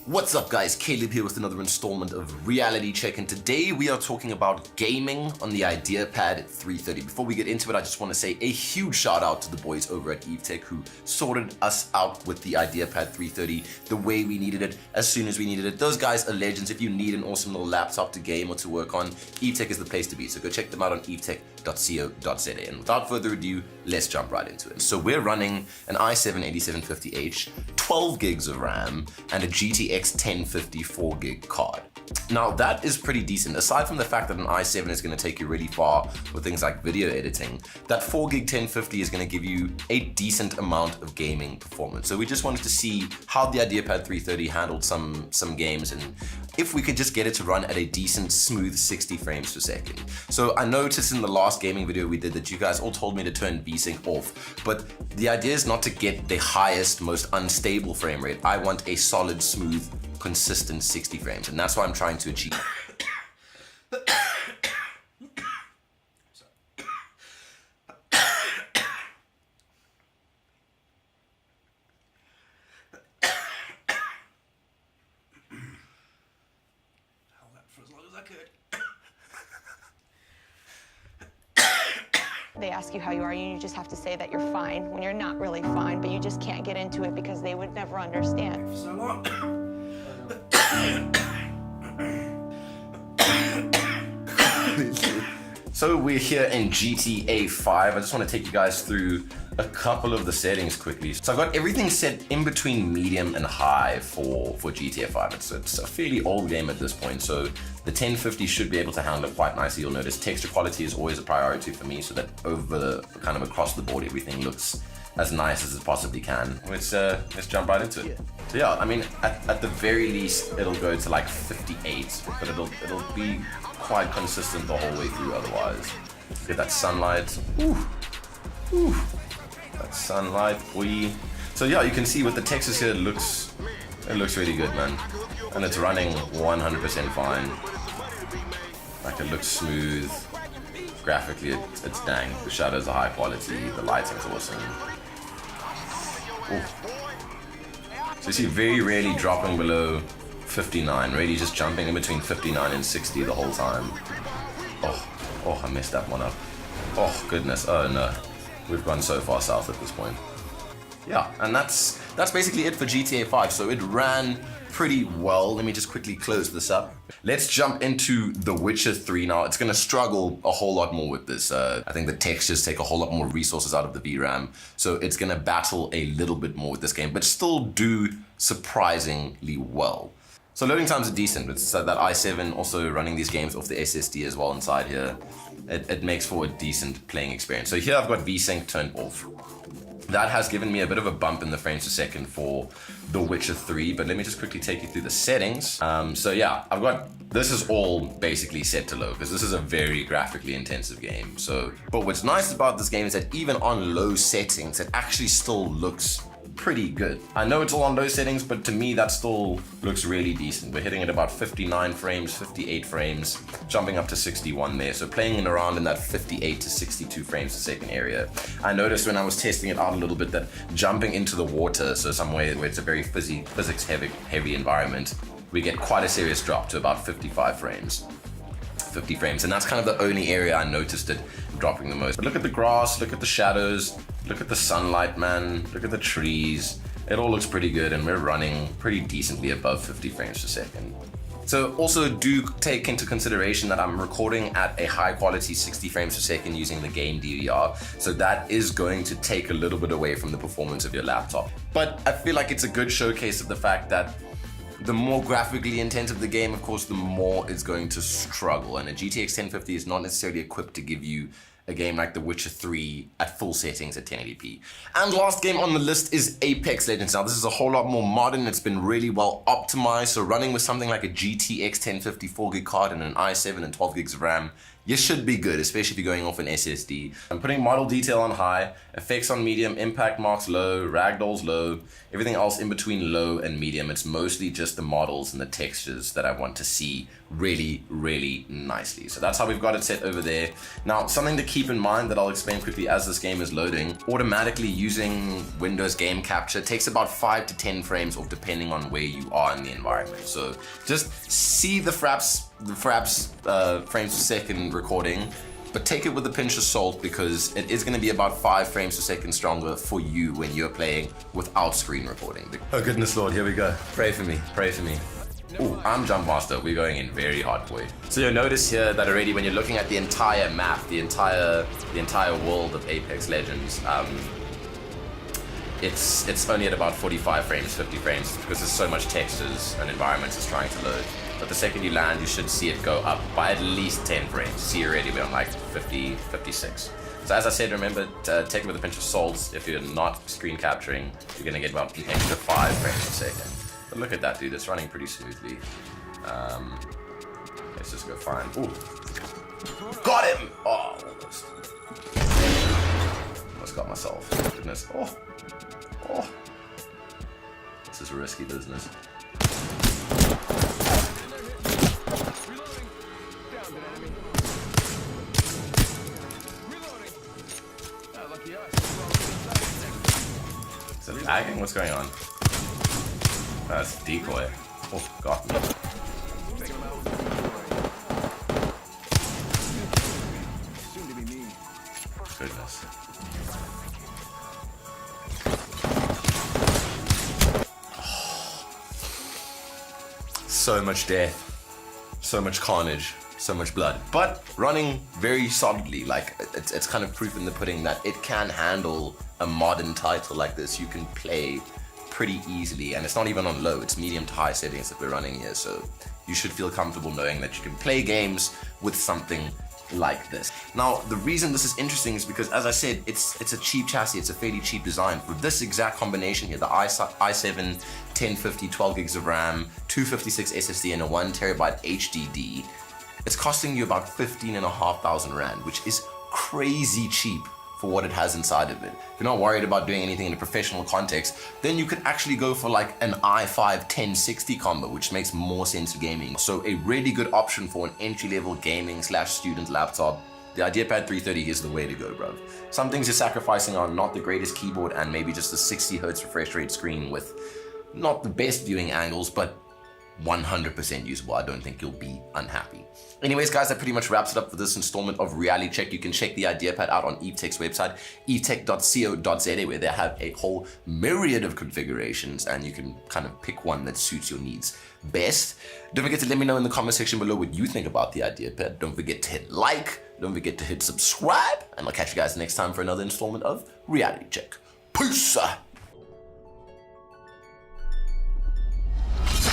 What's up guys, Caleb here with another installment of Reality Check, and today we are talking about gaming on the Ideapad 330. Before we get into it, I just want to say a huge shout out to the boys over at EveTech who sorted us out with the Ideapad 330 the way we needed it, as soon as we needed it. Those guys are legends. If you need an awesome little laptop to game or to work on, EveTech is the place to be, so go check them out on evetech.co.za. And without further ado, let's jump right into it. So we're running an i7-8750H, 12 gigs of RAM, and a GTX 1050 4 gig card. Now that is pretty decent. Aside from the fact that an i7 is going to take you really far with things like video editing, that 4 gig 1050 is going to give you a decent amount of gaming performance. So we just wanted to see how the Ideapad 330 handled some games, and if we could just get it to run at a decent smooth 60 frames per second. So I noticed in the last gaming video we did that you guys all told me to turn VSync off, but the idea is not to get the highest, most unstable frame rate. I want a solid, smooth, consistent 60 frames, and that's what I'm trying to achieve. They ask you how you are, and you just have to say that you're fine when you're not really fine, but you just can't get into it because they would never understand. So long. So we're here in GTA 5. I just want to take you guys through a couple of the settings quickly. So I've got everything set in between medium and high for GTA 5. It's a fairly old game at this point, so the 1050 should be able to handle it quite nicely. You'll notice texture quality is always a priority for me, so that kind of across the board everything looks as nice as it possibly can. Let's jump right into it. So yeah, I mean, at the very least, it'll go to like 58, but it'll be quite consistent the whole way through otherwise. Get that sunlight. Ooh. Ooh. That sunlight, boy. So yeah, you can see with the textures here, it looks really good, man. And it's running 100% fine. Like, it looks smooth. Graphically, it's dang. The shadows are high quality, the lighting's awesome. Ooh. So you see very rarely dropping below 59, really just jumping in between 59 and 60 the whole time. Oh, I messed that one up. Oh goodness, oh no. We've gone so far south at this point. Yeah, and that's basically it for GTA 5. So it ran pretty well. Let me just quickly close this up. Let's jump into The Witcher 3 now. It's gonna struggle a whole lot more with this. I think the textures take a whole lot more resources out of the VRAM, so it's gonna battle a little bit more with this game, but still do surprisingly well. So loading times are decent. It's that i7 also running these games off the SSD as well inside here. It makes for a decent playing experience. So here I've got VSync turned off. That has given me a bit of a bump in the frames per second for The Witcher 3, but let me just quickly take you through the settings. So yeah, this is all basically set to low because this is a very graphically intensive game. But what's nice about this game is that even on low settings, it actually still looks pretty good. I know it's all on low settings, but to me that still looks really decent. We're hitting at about 59 frames, 58 frames, jumping up to 61 there. So playing around in that 58 to 62 frames per second area. I noticed when I was testing it out a little bit that jumping into the water, so somewhere where it's a very physics heavy environment, we get quite a serious drop to about 55 frames. 50 frames, and that's kind of the only area I noticed it dropping the most. But look at the grass, look at the shadows, look at the sunlight, man, look at the trees. It all looks pretty good, and we're running pretty decently above 50 frames per second. So also do take into consideration that I'm recording at a high quality 60 frames per second using the game DVR, so that is going to take a little bit away from the performance of your laptop. But I feel like it's a good showcase of the fact that the more graphically intensive the game, of course, the more it's going to struggle. And a GTX 1050 is not necessarily equipped to give you a game like The Witcher 3 at full settings at 1080p. And last game on the list is Apex Legends. Now this is a whole lot more modern. It's been really well optimized. So running with something like a GTX 1050 4 gig card and an i7 and 12 gigs of RAM, you should be good, especially if you're going off an SSD. I'm putting model detail on high, effects on medium, impact marks low, ragdolls low, everything else in between low and medium. It's mostly just the models and the textures that I want to see really, really nicely. So that's how we've got it set over there. Now, something to keep in mind that I'll explain quickly as this game is loading, automatically using Windows Game Capture takes about 5 to 10 frames off depending on where you are in the environment. So just see the fraps frames per second recording, but take it with a pinch of salt because it is going to be about 5 frames per second stronger for you when you're playing without screen recording. Oh goodness Lord, here we go. Pray for me, pray for me. Ooh, I'm Jump Master. We're going in very hardcore. So you'll notice here that already when you're looking at the entire map, the entire world of Apex Legends, it's only at about 45 frames, 50 frames, because there's so much textures and environments it's trying to load. But the second you land, you should see it go up by at least 10 frames. See already we're on like 50, 56. So as I said, remember to take it with a pinch of salt. If you're not screen capturing, you're gonna get about an extra 5 frames per second. But look at that, dude. It's running pretty smoothly. Let's just go find. Ooh. Got him! Oh, almost got myself. Goodness. Oh. This is risky business. Is it lagging? What's going on? That's decoy. Oh, got me. Goodness. So much death. So much carnage. So much blood. But running very solidly. Like, it's kind of proof in the pudding that it can handle a modern title like this. You can play pretty easily, and it's not even on low, it's medium to high settings that we're running here, so you should feel comfortable knowing that you can play games with something like this. Now, the reason this is interesting is because, as I said, it's a cheap chassis, it's a fairly cheap design. For this exact combination here, the i7 1050, 12 gigs of RAM, 256 SSD, and a 1TB HDD, it's costing you about 15,500 Rand, which is crazy cheap for what it has inside of it. If you're not worried about doing anything in a professional context, then you could actually go for like an i5 1060 combo, which makes more sense for gaming. So a really good option for an entry-level gaming / student laptop. The Ideapad 330 is the way to go, bro. Some things you're sacrificing are not the greatest keyboard and maybe just a 60 Hz refresh rate screen with not the best viewing angles, but 100% usable. I don't think you'll be unhappy. Anyways, guys, that pretty much wraps it up for this installment of Reality Check. You can check the Ideapad out on Evetech's website, evetech.co.za, where they have a whole myriad of configurations and you can kind of pick one that suits your needs best. Don't forget to let me know in the comment section below what you think about the Ideapad. Don't forget to hit like, don't forget to hit subscribe, and I'll catch you guys next time for another installment of Reality Check. Peace!